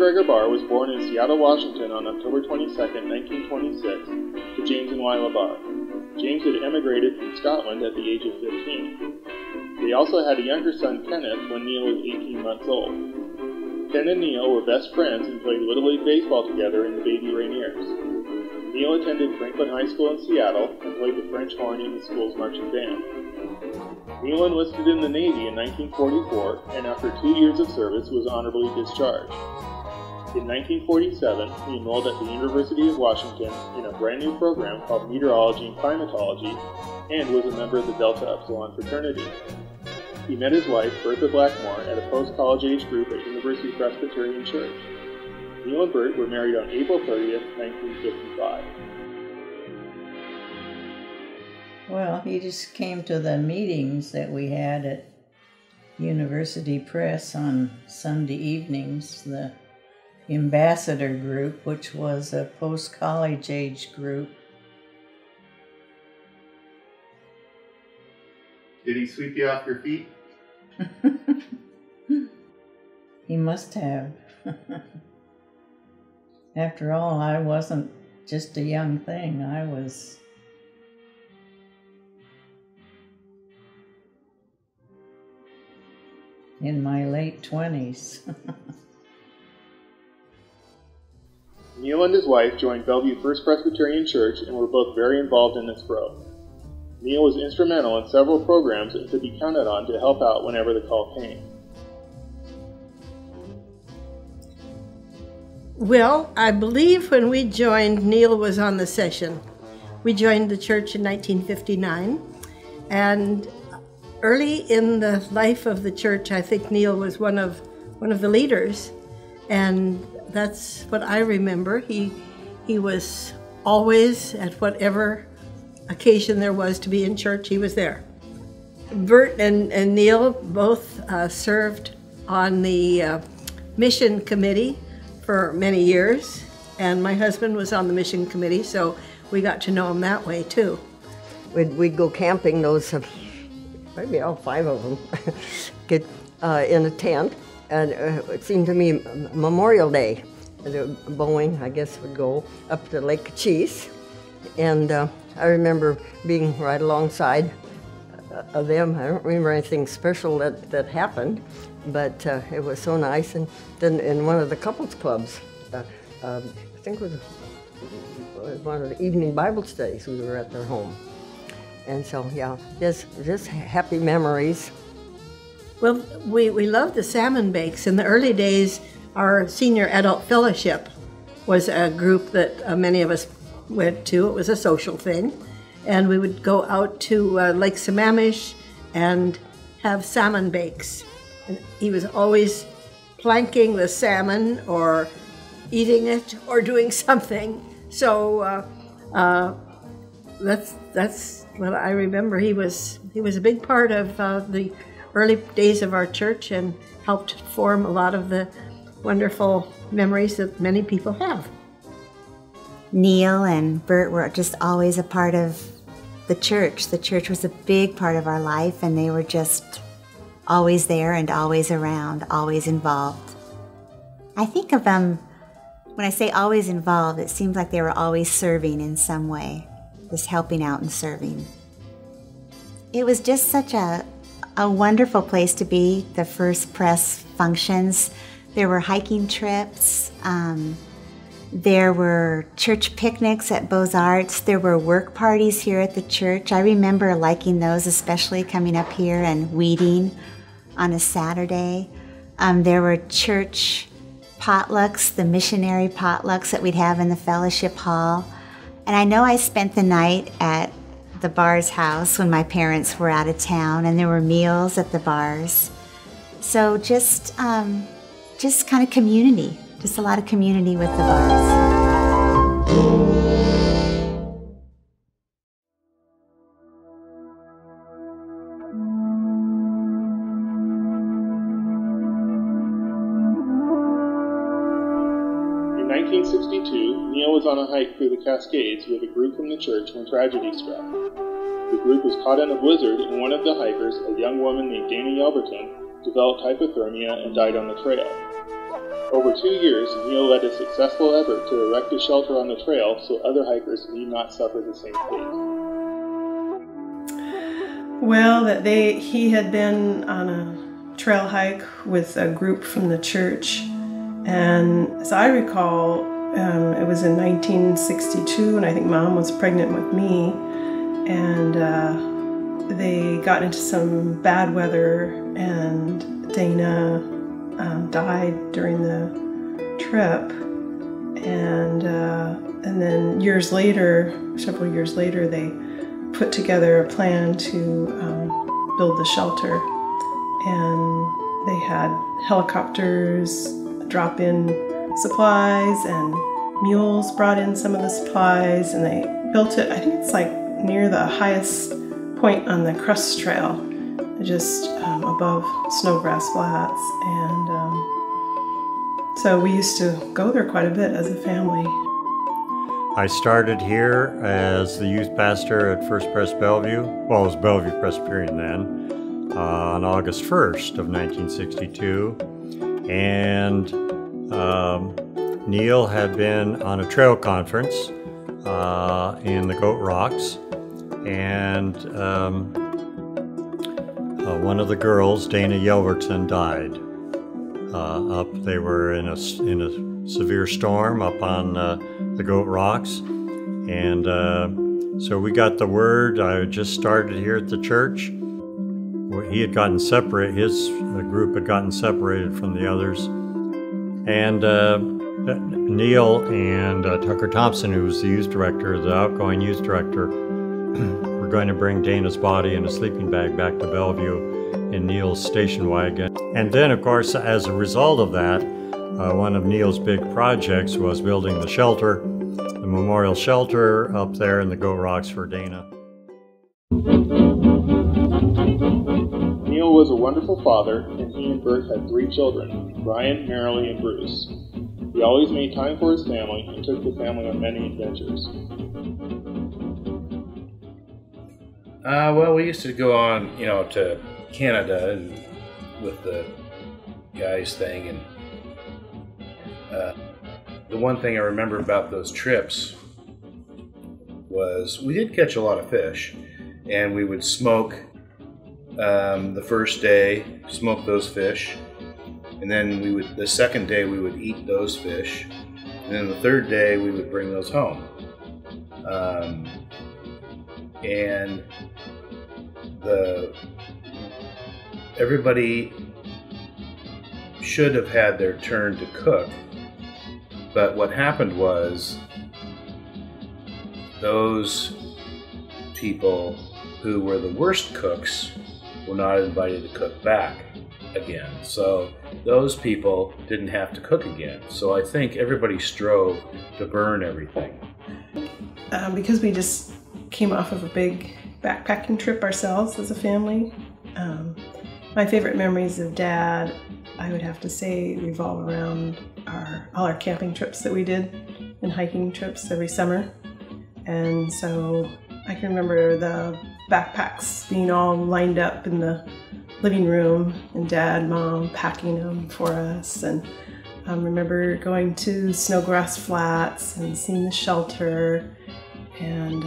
Barr was born in Seattle, Washington on October 22, 1926, to James and Wyla Barr. James had emigrated from Scotland at the age of 15. They also had a younger son, Kenneth, when Neal was 18 months old. Ken and Neal were best friends and played Little League Baseball together in the Baby Rainiers. Neal attended Franklin High School in Seattle and played the French horn in the school's marching band. Neal enlisted in the Navy in 1944 and after 2 years of service was honorably discharged. In 1947, he enrolled at the University of Washington in a brand new program called Meteorology and Climatology and was a member of the Delta Upsilon fraternity. He met his wife, Bertha Blackmore, at a post-college age group at University Presbyterian Church. Neal and Bert were married on April 30th, 1955. Well, he just came to the meetings that we had at University Press on Sunday evenings, the Ambassador group, which was a post-college age group. Did he sweep you off your feet? He must have. After all, I wasn't just a young thing. I was in my late 20s. Neal and his wife joined Bellevue First Presbyterian Church and were both very involved in its growth. Neal was instrumental in several programs and could be counted on to help out whenever the call came. Well, I believe when we joined, Neal was on the session. We joined the church in 1959, and early in the life of the church, I think Neal was one of the leaders, and that's what I remember. He was always, at whatever occasion there was to be in church, he was there. Bert and Neal both served on the mission committee for many years, and my husband was on the mission committee, so we got to know him that way too. We'd go camping, those maybe all 5 of them, get in a tent, and it seemed to me Memorial Day. The Boeing, I guess, would go up to Lake Cochise, and I remember being right alongside of them. I don't remember anything special that happened, but it was so nice. And then in one of the couples clubs, I think it was one of the evening Bible studies, we were at their home. And so, yeah, just happy memories. Well, we loved the salmon bakes. In the early days, our senior adult fellowship was a group that many of us went to. It was a social thing. And we would go out to Lake Sammamish and have salmon bakes. And he was always planking the salmon or eating it or doing something. So that's what I remember. He was a big part of the early days of our church and helped form a lot of the wonderful memories that many people have. Neal and Bert were just always a part of the church. The church was a big part of our life, and they were just always there and always around, always involved. I think of them, when I say always involved, it seems like they were always serving in some way, just helping out and serving. It was just such a wonderful place to be, the First Press functions. There were hiking trips, there were church picnics at Beaux-Arts, there were work parties here at the church. I remember liking those, especially coming up here and weeding on a Saturday. There were church potlucks, the missionary potlucks that we'd have in the fellowship hall. And I know I spent the night at the Barr's house when my parents were out of town, and there were meals at the Barr's. So just kind of community, just a lot of community with the Barr's. In 1962, Neal was on a hike through the Cascades with a group from the church when tragedy struck. The group was caught in a blizzard, and one of the hikers, a young woman named Dana Yelverton, developed hypothermia and died on the trail. Over 2 years, Neal led a successful effort to erect a shelter on the trail so other hikers need not suffer the same fate. Well, he had been on a trail hike with a group from the church, and as I recall, it was in 1962, and I think Mom was pregnant with me, and they got into some bad weather, and Dana died during the trip, and then several years later, they put together a plan to build the shelter, and they had helicopters drop in supplies, and mules brought in some of the supplies, and they built it, I think it's like near the highest point on the crust trail, just above Snowgrass Flats, and so we used to go there quite a bit as a family. I started here as the youth pastor at First Pres Bellevue, well, it was Bellevue Presbyterian then, on August 1st of 1962, and Neal had been on a trail conference in the Goat Rocks, and one of the girls, Dana Yelverton, died. They were in a severe storm up on the Goat Rocks, and so we got the word. I just started here at the church. He had gotten separate. His group had gotten separated from the others, and Neal and Tucker Thompson, who was the youth director, the outgoing youth director, were going to bring Dana's body in a sleeping bag back to Bellevue in Neal's station wagon. And then, of course, as a result of that, one of Neal's big projects was building the shelter, the memorial shelter up there in the Goat Rocks for Dana. Neal was a wonderful father, and he and Bert had 3 children, Brian, Marilee, and Bruce. He always made time for his family and took the family on many adventures. Well, we used to go on, to Canada and with the guys thing, and the one thing I remember about those trips was we did catch a lot of fish, and we would smoke the first day, smoke those fish, and then the second day we would eat those fish, and then the third day we would bring those home. And everybody should have had their turn to cook, but what happened was those people who were the worst cooks were not invited to cook back again. So those people didn't have to cook again. So I think everybody strove to burn everything. Because we just came off of a big backpacking trip ourselves as a family. My favorite memories of Dad, I would have to say, revolve around all our camping trips that we did and hiking trips every summer. And so I can remember the backpacks being all lined up in the living room, and Dad, Mom packing them for us. And I remember going to Snowgrass Flats and seeing the shelter, and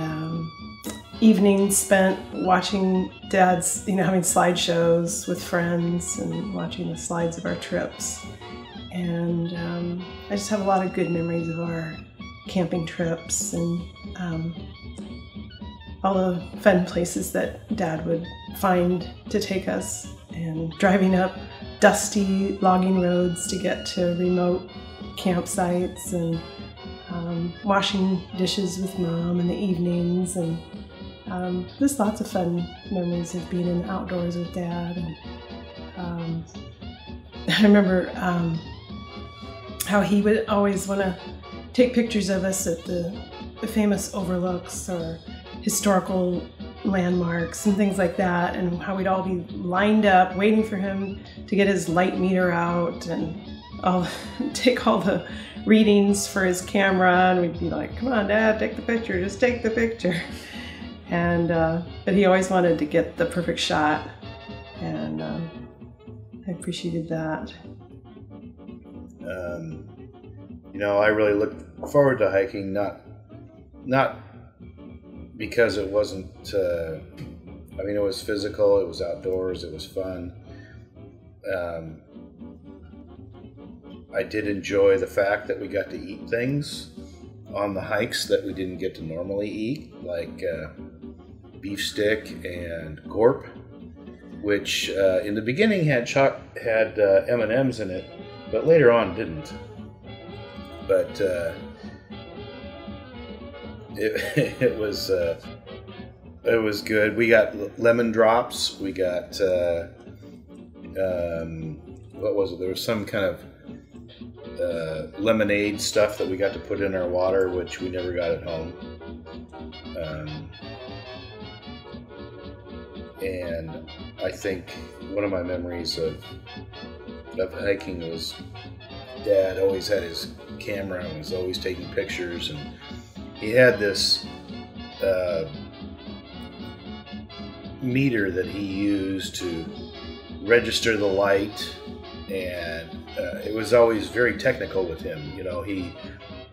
evenings spent watching Dad's, having slideshows with friends and watching the slides of our trips. And I just have a lot of good memories of our camping trips and all the fun places that Dad would find to take us, and driving up dusty logging roads to get to remote campsites, and washing dishes with Mom in the evenings, and just lots of fun memories of being in the outdoors with Dad. And I remember how he would always want to take pictures of us at the famous overlooks or historical landmarks and things like that, and how we'd all be lined up waiting for him to get his light meter out and take all the readings for his camera, and we'd be like, "Come on, Dad, take the picture, just take the picture." And but he always wanted to get the perfect shot, and I appreciated that. I really looked forward to hiking, not because it wasn't, it was physical, it was outdoors, it was fun. I did enjoy the fact that we got to eat things on the hikes that we didn't get to normally eat, like beef stick and gorp, which in the beginning had M&Ms in it, but later on didn't. But it was good. We got lemon drops. We got what was it? There was some kind of lemonade stuff that we got to put in our water, which we never got at home. And I think one of my memories of hiking was Dad always had his camera and was always taking pictures, and he had this meter that he used to register the light, and it was always very technical with him.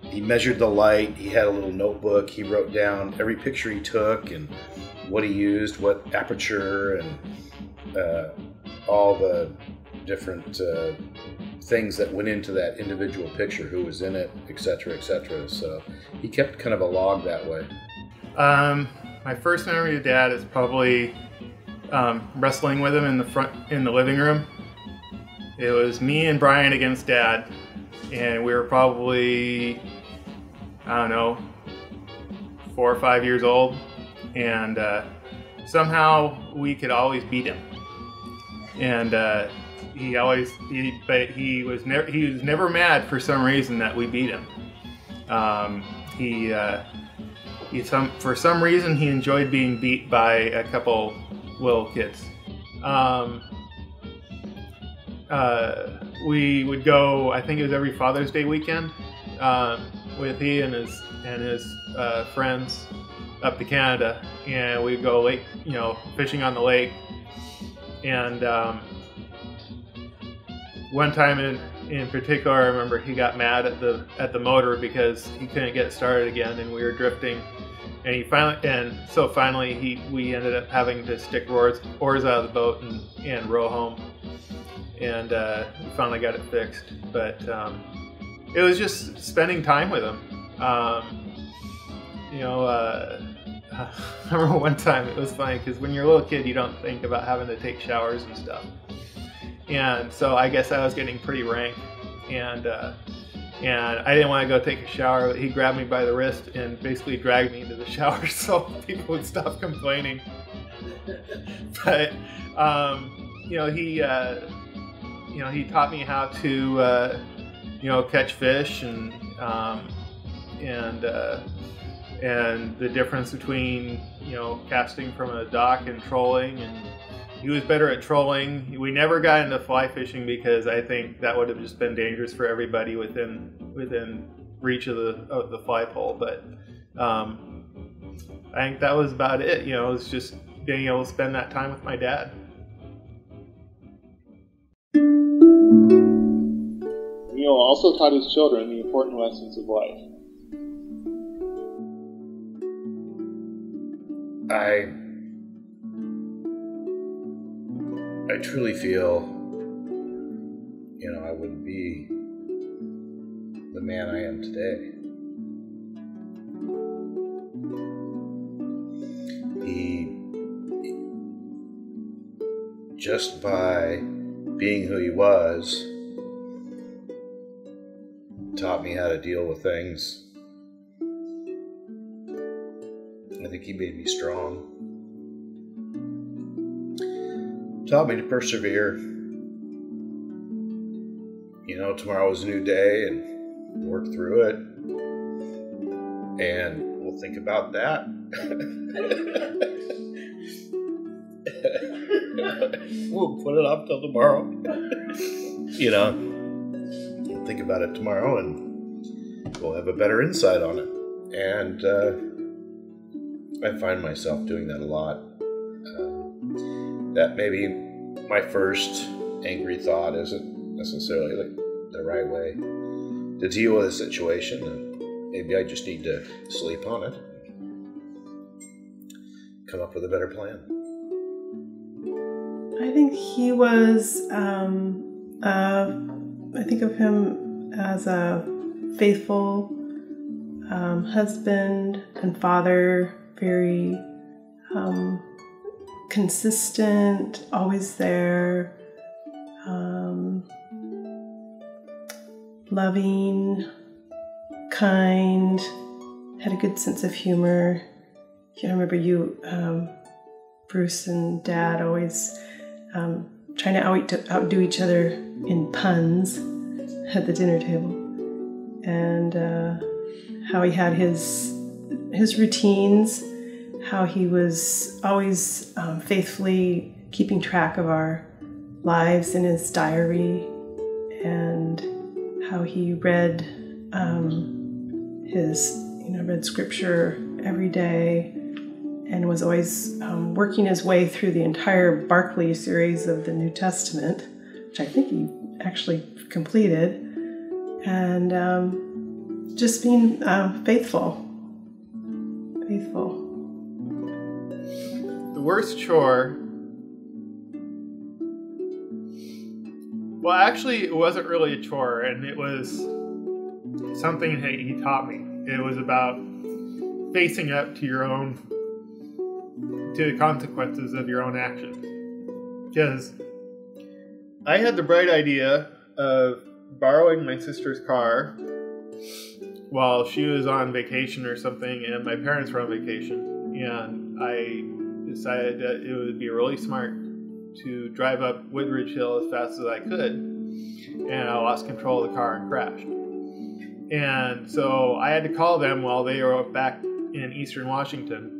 He measured the light. He had a little notebook. He wrote down every picture he took and what he used, what aperture, and all the different things that went into that individual picture, who was in it, etc., etc. So he kept kind of a log that way. My first memory of Dad is probably wrestling with him in the living room. It was me and Brian against Dad, and we were probably, 4 or 5 years old, and somehow we could always beat him. And he was never mad for some reason that we beat him. For some reason he enjoyed being beat by a couple little kids. We would go, I think it was every Father's Day weekend, with he and his friends up to Canada, and we'd go fishing on the lake. And one time in particular, I remember he got mad at the motor because he couldn't get started again, and we were drifting. And finally we ended up having to stick oars out of the boat and row home, and we finally got it fixed. But it was just spending time with him. I remember one time, it was funny because when you're a little kid, you don't think about having to take showers and stuff. And so I guess I was getting pretty rank, and I didn't want to go take a shower. He grabbed me by the wrist and basically dragged me into the shower so people would stop complaining. But he taught me how to catch fish and the difference between casting from a dock and trolling, and he was better at trolling. We never got into fly fishing because I think that would have just been dangerous for everybody within reach of the fly pole. But I think that was about it. It was just being able to spend that time with my dad. Neal also taught his children the important lessons of life. I truly feel, I wouldn't be the man I am today. He just by being who he was, taught me how to deal with things. I think he made me strong. Taught me to persevere. Tomorrow is a new day, and work through it. And we'll think about that. We'll put it off till tomorrow. We'll think about it tomorrow, and we'll have a better insight on it. And I find myself doing that a lot. That maybe my first angry thought isn't necessarily the right way to deal with a situation, and maybe I just need to sleep on it, come up with a better plan. I think he was, I think of him as a faithful husband and father, very consistent, always there, loving, kind, had a good sense of humor. I remember you, Bruce and Dad, always trying to outdo each other in puns at the dinner table, and how he had his routines, how he was always faithfully keeping track of our lives in his diary, and how he read read scripture every day, and was always working his way through the entire Barclay series of the New Testament, which I think he actually completed, and just being faithful. The worst chore. Well, actually, it wasn't really a chore, and it was something that he taught me. It was about facing up to the consequences of your own actions. Because I had the bright idea of borrowing my sister's car while she was on vacation or something, and my parents were on vacation, and I decided that it would be really smart to drive up Woodridge Hill as fast as I could, and I lost control of the car and crashed. And so I had to call them while they were back in Eastern Washington.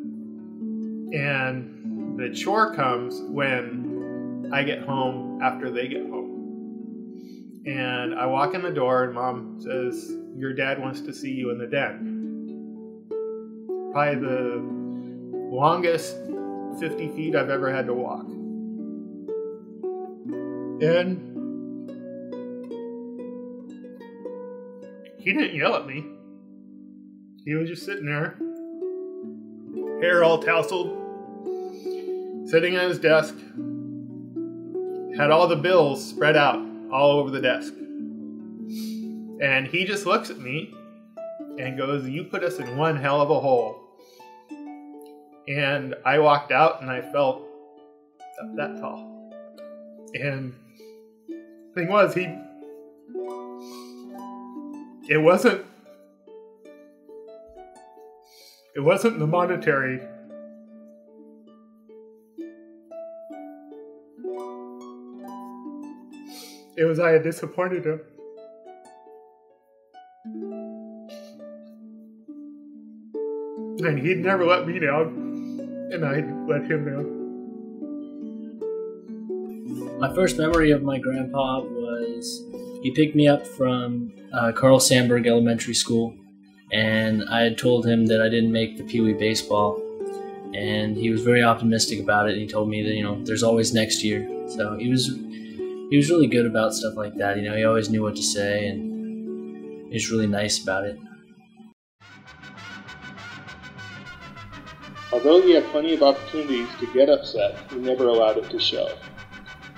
And the chore comes when I get home after they get home. And I walk in the door and Mom says, "Your dad wants to see you in the den." Probably the longest 50 feet I've ever had to walk. And he didn't yell at me. He was just sitting there, hair all tousled, sitting at his desk, had all the bills spread out all over the desk. And he just looks at me and goes, "You put us in one hell of a hole." And I walked out and I felt that tall. And the thing was, it wasn't the monetary. It was I had disappointed him. And he'd never let me down, and I'd let him down. My first memory of my grandpa was he picked me up from Carl Sandburg Elementary School, and I had told him that I didn't make the Pee Wee baseball, and he was very optimistic about it. And he told me that there's always next year. So he was really good about stuff like that. He always knew what to say, and he was really nice about it. Although he had plenty of opportunities to get upset, he never allowed it to show.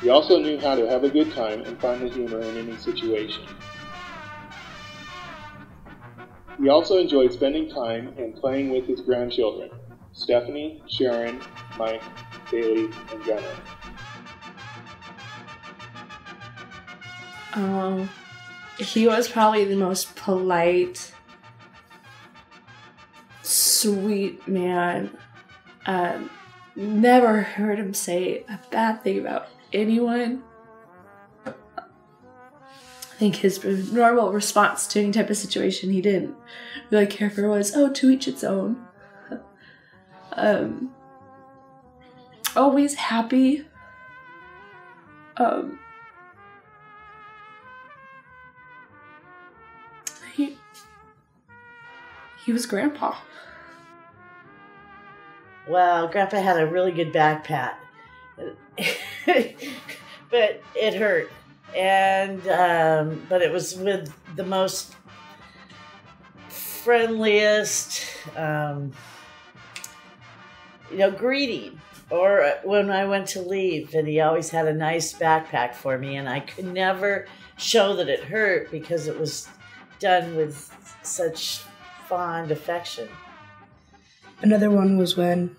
He also knew how to have a good time and find the humor in any situation. He also enjoyed spending time and playing with his grandchildren, Stephanie, Sharon, Mike, Bailey, and Gunnar. He was probably the most polite, sweet man. Never heard him say a bad thing about anyone. I think his normal response to any type of situation he didn't really care for was, "Oh, to each its own." Always happy. He was Grandpa. Well, Grandpa had a really good back pat. But it hurt. and but it was with the most friendliest, greeting. Or when I went to leave, and he always had a nice backpack for me, and I could never show that it hurt because it was done with such fond affection. Another one was when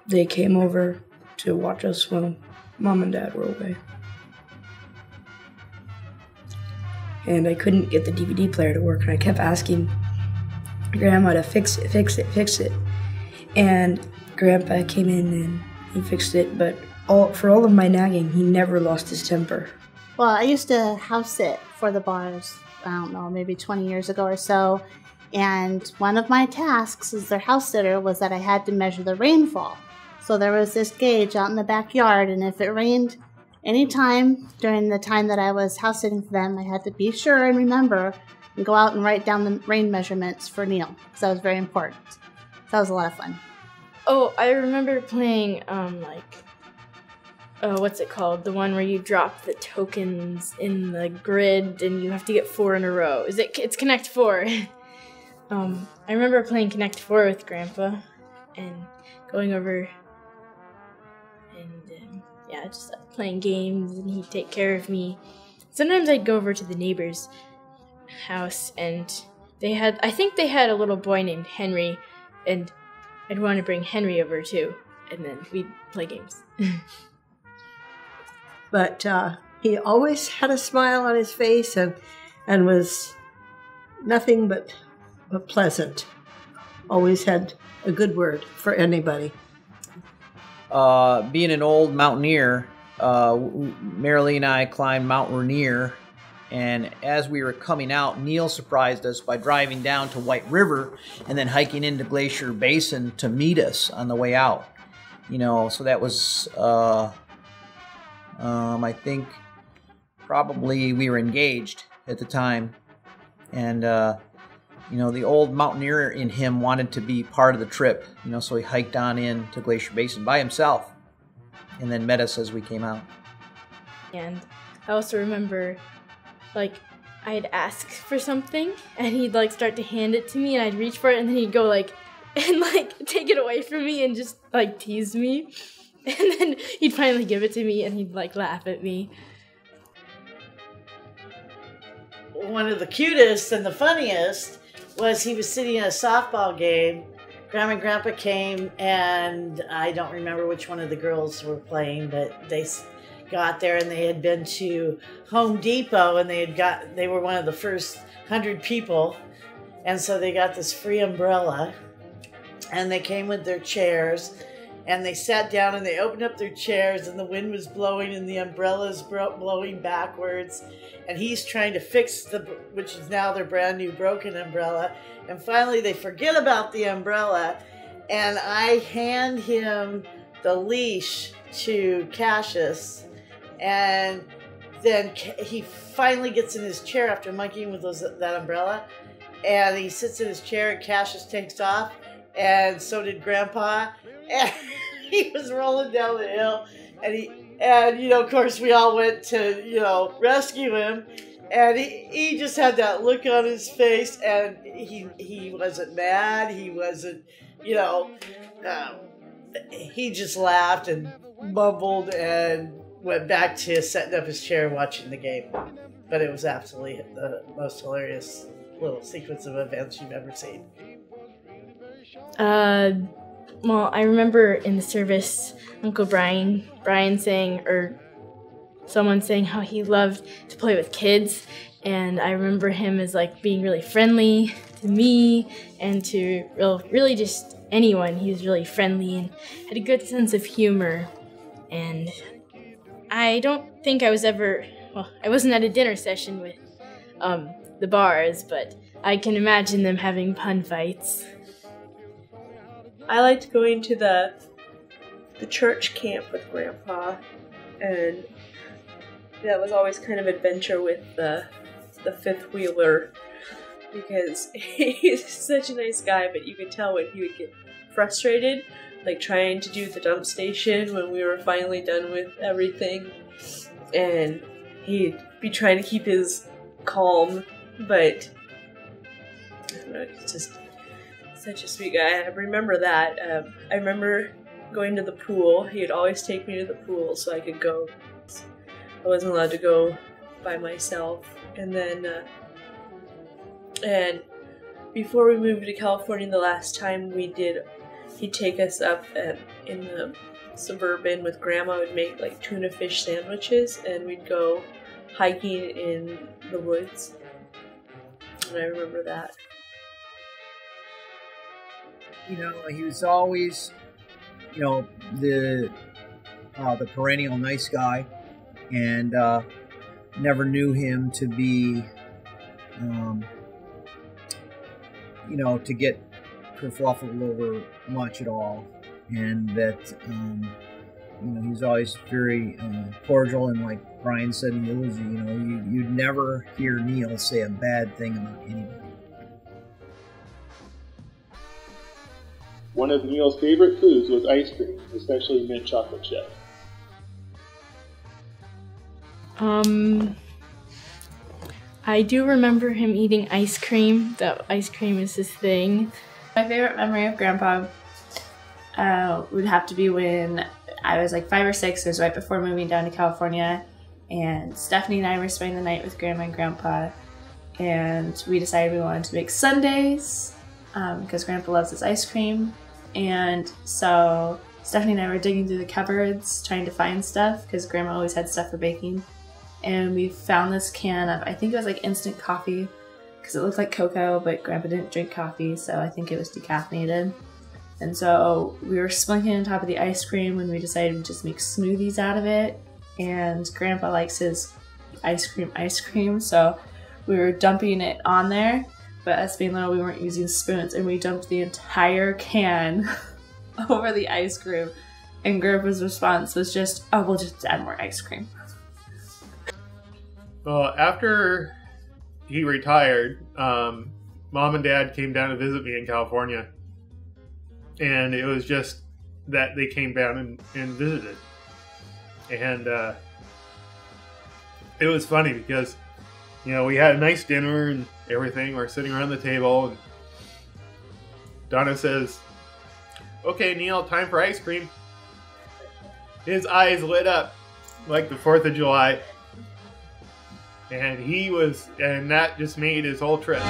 they came over to watch us when Mom and Dad were away. And I couldn't get the DVD player to work, and I kept asking Grandma to fix it. And Grandpa came in and he fixed it, but for all of my nagging, he never lost his temper. Well, I used to house sit for the Bars, I don't know, maybe 20 years ago or so. And one of my tasks as their house sitter was that I had to measure the rainfall. So there was this gauge out in the backyard, and if it rained any time during the time that I was house sitting for them, I had to be sure and remember and go out and write down the rain measurements for Neal, because that was very important. So that was a lot of fun. Oh, I remember playing, what's it called? The one where you drop the tokens in the grid and you have to get 4 in a row. It's Connect 4. I remember playing Connect 4 with Grandpa and going over and, just playing games, and he'd take care of me. Sometimes I'd go over to the neighbor's house, and I think they had a little boy named Henry, and I'd want to bring Henry over too, and then we'd play games. But he always had a smile on his face and was nothing but pleasant. Always had a good word for anybody. Being an old mountaineer, Marilee and I climbed Mount Rainier, and as we were coming out, Neal surprised us by driving down to White River and then hiking into Glacier Basin to meet us on the way out. So that was, I think, probably we were engaged at the time. And, the old mountaineer in him wanted to be part of the trip, so he hiked on in to Glacier Basin by himself and then met us as we came out. And I also remember, I'd ask for something, and he'd, start to hand it to me, and I'd reach for it, and then he'd go, and take it away from me and just, tease me. And then he'd finally give it to me, and he'd, laugh at me. One of the cutest and the funniest was he was sitting at a softball game. Grandma and Grandpa came, and I don't remember which one of the girls were playing, but they got there, and they had been to Home Depot, and they were one of the first 100 people, and so they got this free umbrella, and they came with their chairs, and they sat down, and they opened up their chairs, and the wind was blowing, and the umbrella's blowing backwards, and he's trying to fix which is now their brand new broken umbrella, and finally they forget about the umbrella, and I hand him the leash to Cassius, and then he finally gets in his chair after monkeying with that umbrella, and he sits in his chair, and Cassius takes off, and so did Grandpa, and he was rolling down the hill, and of course we all went to rescue him, and he just had that look on his face, and he wasn't mad, he wasn't he just laughed and mumbled and went back to setting up his chair and watching the game. But it was absolutely the most hilarious little sequence of events you've ever seen. Well, I remember in the service, Uncle Brian saying, or someone saying how he loved to play with kids, and I remember him as being really friendly to me and to really just anyone. He was really friendly and had a good sense of humor, and I don't think I wasn't at a dinner session with the Bars, but I can imagine them having pun fights. I liked going to the church camp with Grandpa, and that was always kind of adventure with the fifth wheeler, because he's such a nice guy, but you could tell when he would get frustrated, trying to do the dump station when we were finally done with everything, and he'd be trying to keep his calm, but I don't know, he's just such a sweet guy. I remember that. I remember going to the pool. He'd always take me to the pool so I could go. I wasn't allowed to go by myself. And then, and before we moved to California the last time he'd take us up in the Suburban with Grandma. Would make like tuna fish sandwiches, and we'd go hiking in the woods. And I remember that. You know, he was always, you know, the perennial nice guy, and never knew him to be, you know, to get kerfuffled over much at all, and that, you know, he was always very cordial, and like Brian said in the eulogy, you know, you'd never hear Neal say a bad thing about anybody. One of Neal's favorite foods was ice cream, especially mint chocolate chip. I do remember him eating ice cream. That ice cream is his thing. My favorite memory of Grandpa would have to be when I was like 5 or 6. It was right before moving down to California, and Stephanie and I were spending the night with Grandma and Grandpa, and we decided we wanted to make sundaes because Grandpa loves his ice cream. And so Stephanie and I were digging through the cupboards trying to find stuff because Grandma always had stuff for baking. And we found this can of, I think it was like instant coffee because it looked like cocoa, but Grandpa didn't drink coffee, so I think it was decaffeinated. And so we were splunking on top of the ice cream when we decided to just make smoothies out of it. And Grandpa likes his ice cream, so we were dumping it on there. But us being little, we weren't using spoons, and we dumped the entire can over the ice cream. And Grandpa's response was just, oh, we'll just add more ice cream. Well, after he retired, Mom and Dad came down to visit me in California. And it was just that they came down and visited. And it was funny because, you know, we had a nice dinner and everything. We're sitting around the table, and Donna says, "Okay, Neal, time for ice cream." His eyes lit up like the 4th of July. And and that just made his whole trip.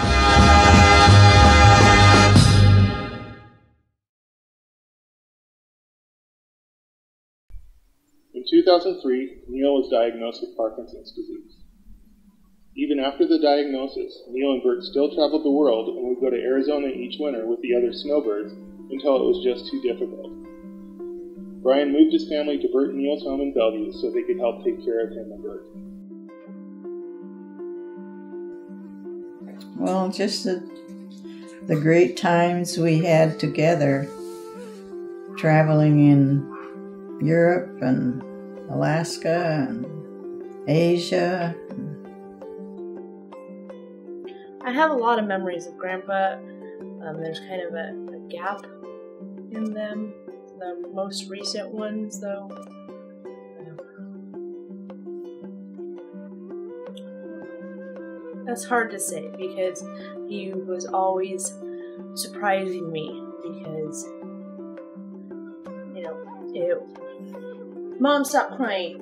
In 2003, Neal was diagnosed with Parkinson's disease. Even after the diagnosis, Neal and Bert still traveled the world and would go to Arizona each winter with the other snowbirds until it was just too difficult. Brian moved his family to Bert and Neal's home in Bellevue so they could help take care of him and Bert. Well, just the great times we had together, traveling in Europe and Alaska and Asia. I have a lot of memories of Grandpa. There's kind of a gap in them. The most recent ones, though, that's hard to say because he was always surprising me because, you know, Mom, stop crying.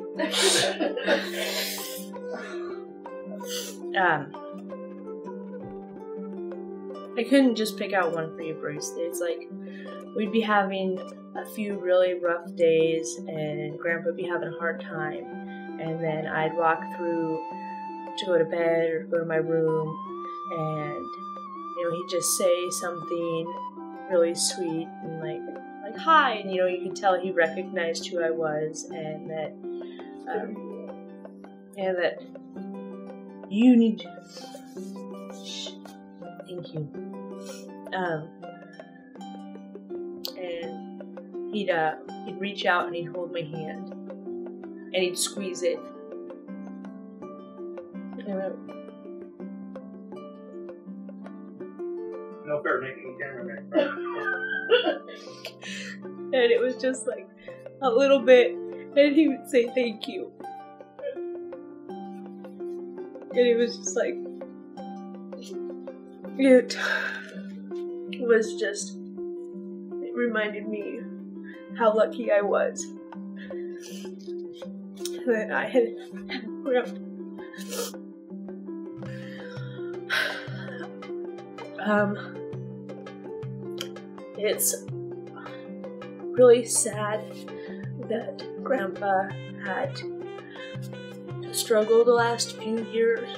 I couldn't just pick out one for you, Bruce. It's like we'd be having a few really rough days and Grandpa would be having a hard time, and then I'd walk through to go to bed or go to my room, and you know, he'd just say something really sweet and like hi, and you know, you could tell he recognized who I was, and that you need to... Thank you. And he'd reach out and he'd hold my hand and he'd squeeze it. No fair making cameraman. And it was just like a little bit, and he would say thank you. And it was just like, it was just, it reminded me how lucky I was that I had grandpa. It's really sad that Grandpa had struggled the last few years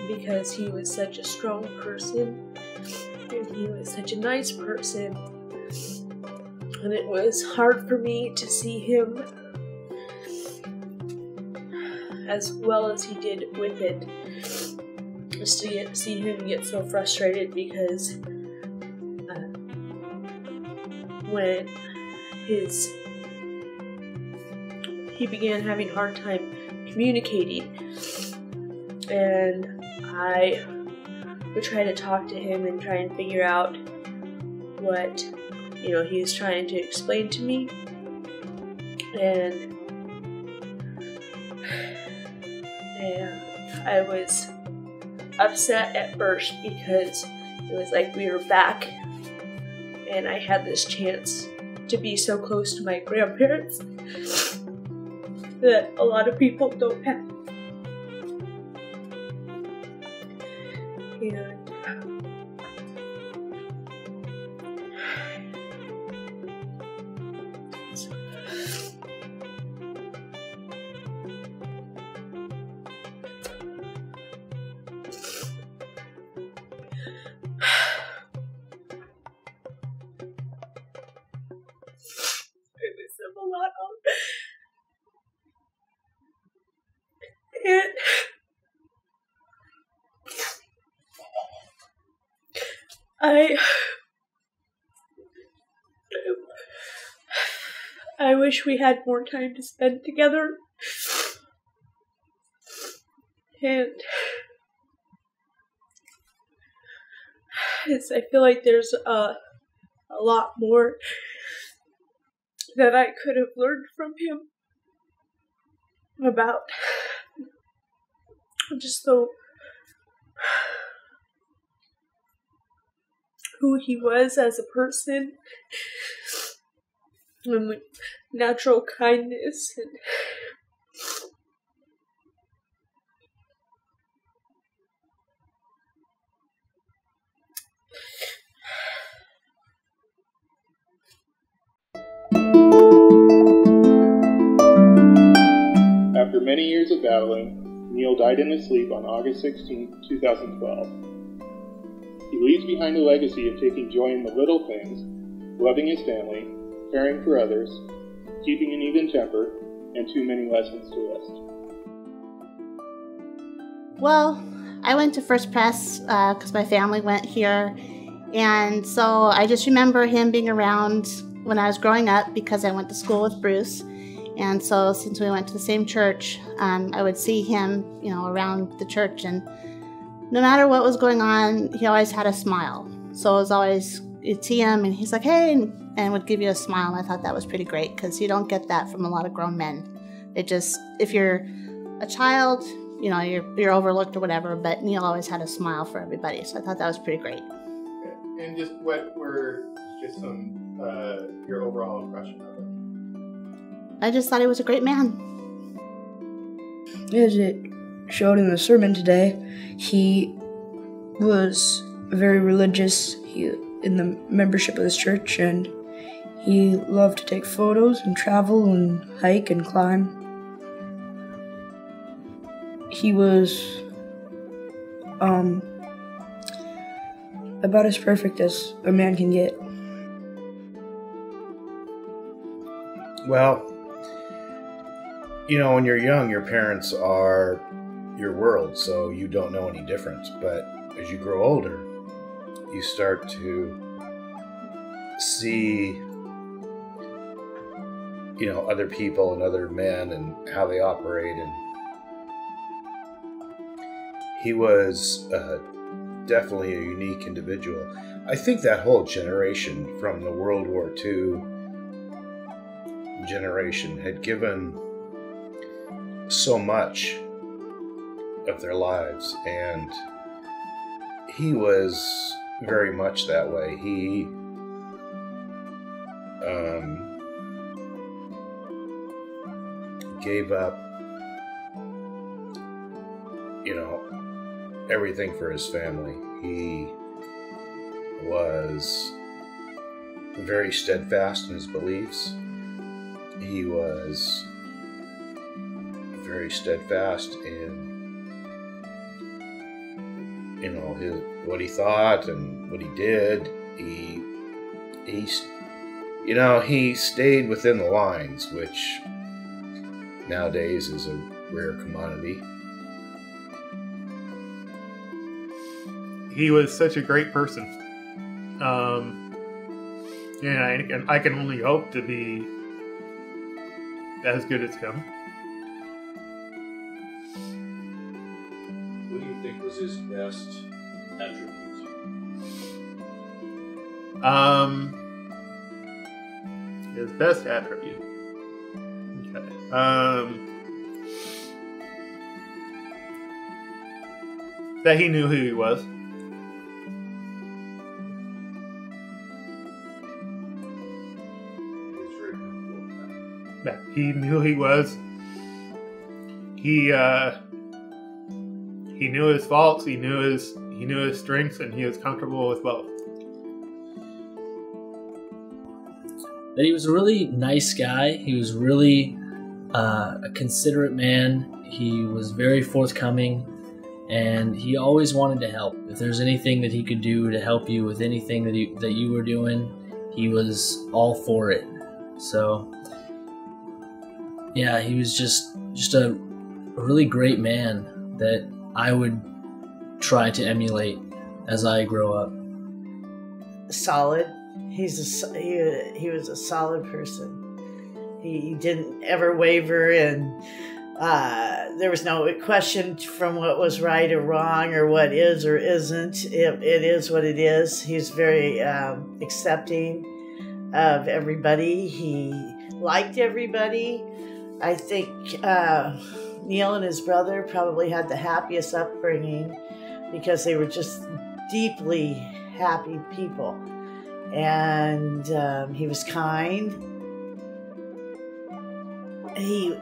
because he was such a strong person and he was such a nice person, and it was hard for me to see him as well as he did with it, just to see him get so frustrated because when he began having a hard time communicating, and I would try to talk to him and try and figure out what he was trying to explain to me, and I was upset at first because it was like we were back and I had this chance to be so close to my grandparents that a lot of people don't have. And I wish we had more time to spend together, and I feel like there's a lot more that I could have learned from him about just who he was as a person and natural kindness and After many years of battling, Neal died in his sleep on August 16, 2012. He leaves behind a legacy of taking joy in the little things, loving his family, caring for others, keeping an even temper, and too many lessons to list. Well, I went to First Pres because my family went here, and so I just remember him being around when I was growing up because I went to school with Bruce. And so since we went to the same church, I would see him, around the church, and no matter what was going on, he always had a smile. So it was always, you'd see him and he's like, hey, and would give you a smile. And I thought that was pretty great because you don't get that from a lot of grown men. It just, if you're a child, you're overlooked or whatever, but Neal always had a smile for everybody. So I thought that was pretty great. And just what were just some, your overall impression of him? I just thought he was a great man. As it showed in the sermon today, he was very religious in the membership of this church, and he loved to take photos and travel and hike and climb. He was about as perfect as a man can get. Well, when you're young, your parents are your world, so you don't know any difference. But as you grow older, you start to see, other people and other men and how they operate. And he was definitely a unique individual. I think that whole generation from the World War II generation had given so much of their lives, and he was very much that way. He gave up, everything for his family. He was very steadfast in his beliefs. He was very steadfast in what he thought and what he did. He stayed within the lines, which nowadays is a rare commodity. He was such a great person. And I can only hope to be as good as him. What do you think was his best attribute? His best attribute. Okay. That he knew who he was. He knew he was. He knew his faults. He knew his strengths, and he was comfortable with both. That he was a really nice guy. He was really a considerate man. He was very forthcoming, and he always wanted to help. If there's anything that he could do to help you with anything that you were doing, he was all for it. So. Yeah, he was just a really great man that I would try to emulate as I grow up. Solid. He was a solid person. He didn't ever waver, and there was no question from what was right or wrong or what is or isn't. It is what it is. He's very accepting of everybody. He liked everybody. I think Neal and his brother probably had the happiest upbringing because they were just deeply happy people. And he was kind. He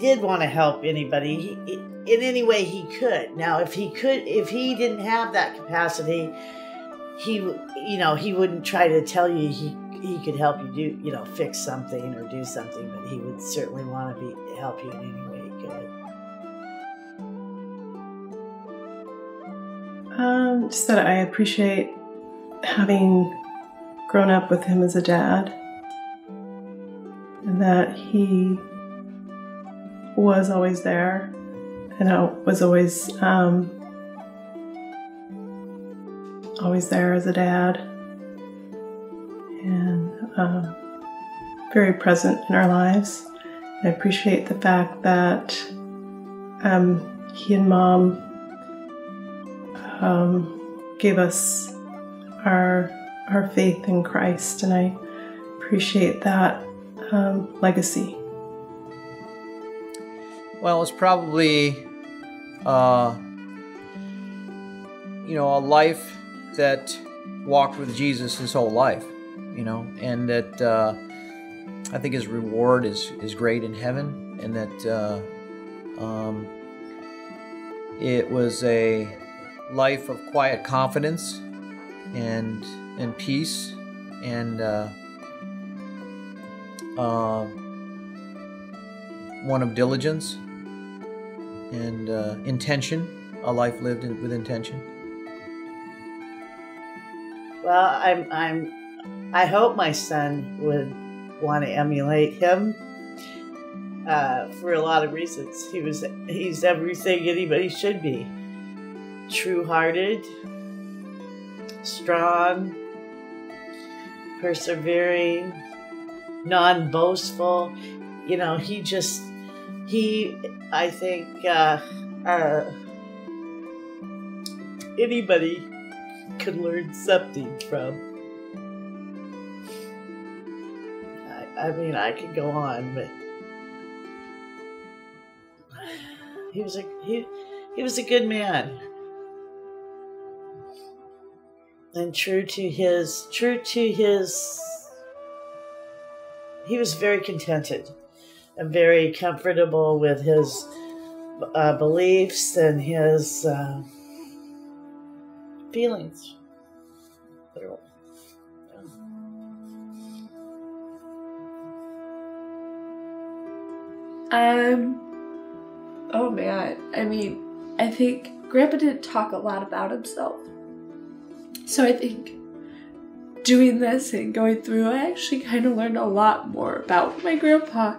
did want to help anybody in any way he could. Now, if he didn't have that capacity, he wouldn't try to tell you he could help you do, fix something or do something, but he would certainly want to help you in any way he could. Just that I appreciate having grown up with him as a dad, and that he was always there, and I was always there as a dad. And very present in our lives. I appreciate the fact that he and Mom gave us our faith in Christ, and I appreciate that legacy. Well, it's probably a life that walked with Jesus his whole life. And that I think his reward is great in heaven, and that it was a life of quiet confidence and peace and one of diligence and intention, a life lived with intention. Well, I hope my son would want to emulate him for a lot of reasons. He's everything anybody should be. True-hearted, strong, persevering, non-boastful. I think anybody could learn something from. I could go on, but He was a good man, and true to his. He was very contented and very comfortable with his beliefs and his feelings. Oh man. I mean, I think Grandpa didn't talk a lot about himself. So I think doing this and going through, I actually kind of learned a lot more about my grandpa.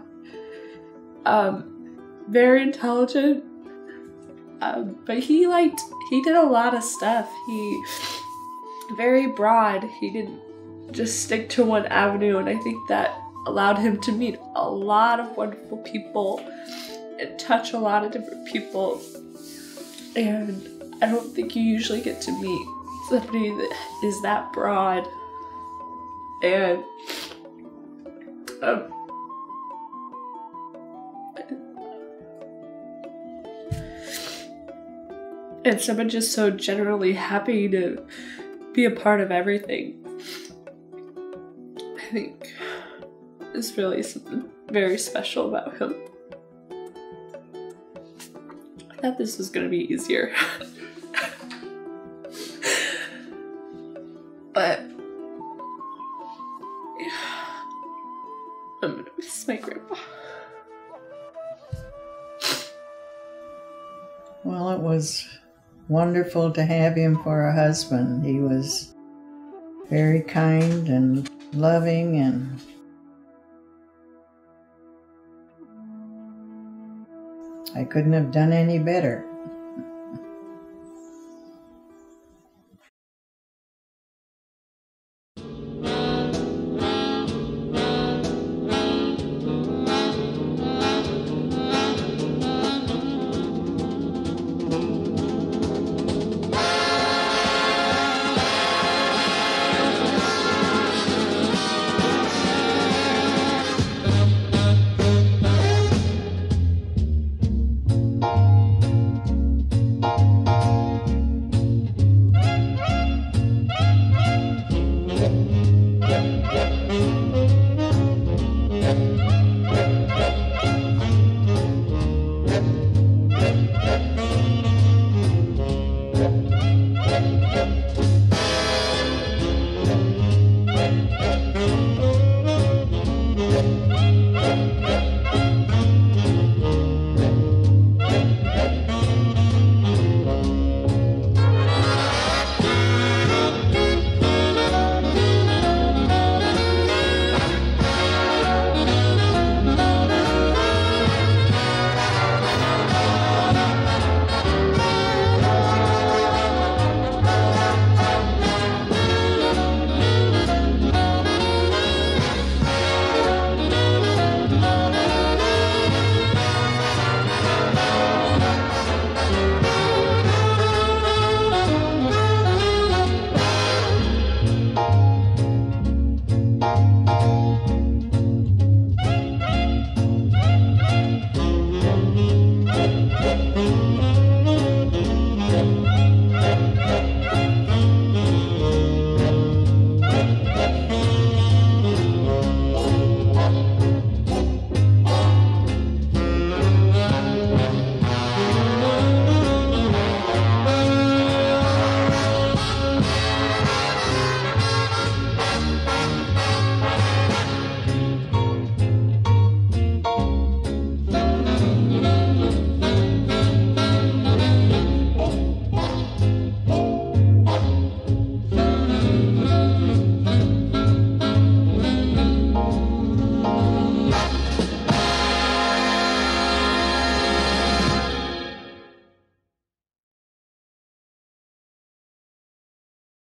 Very intelligent. But he did a lot of stuff. He very broad. He didn't just stick to one avenue, and I think that allowed him to meet a lot of wonderful people and touch a lot of different people. And I don't think you usually get to meet somebody that is that broad. And and someone just so generally happy to be a part of everything. I think there's really something very special about him. I thought this was going to be easier. But yeah, I'm going to miss my grandpa. Well, it was wonderful to have him for a husband. He was very kind and loving, and I couldn't have done any better.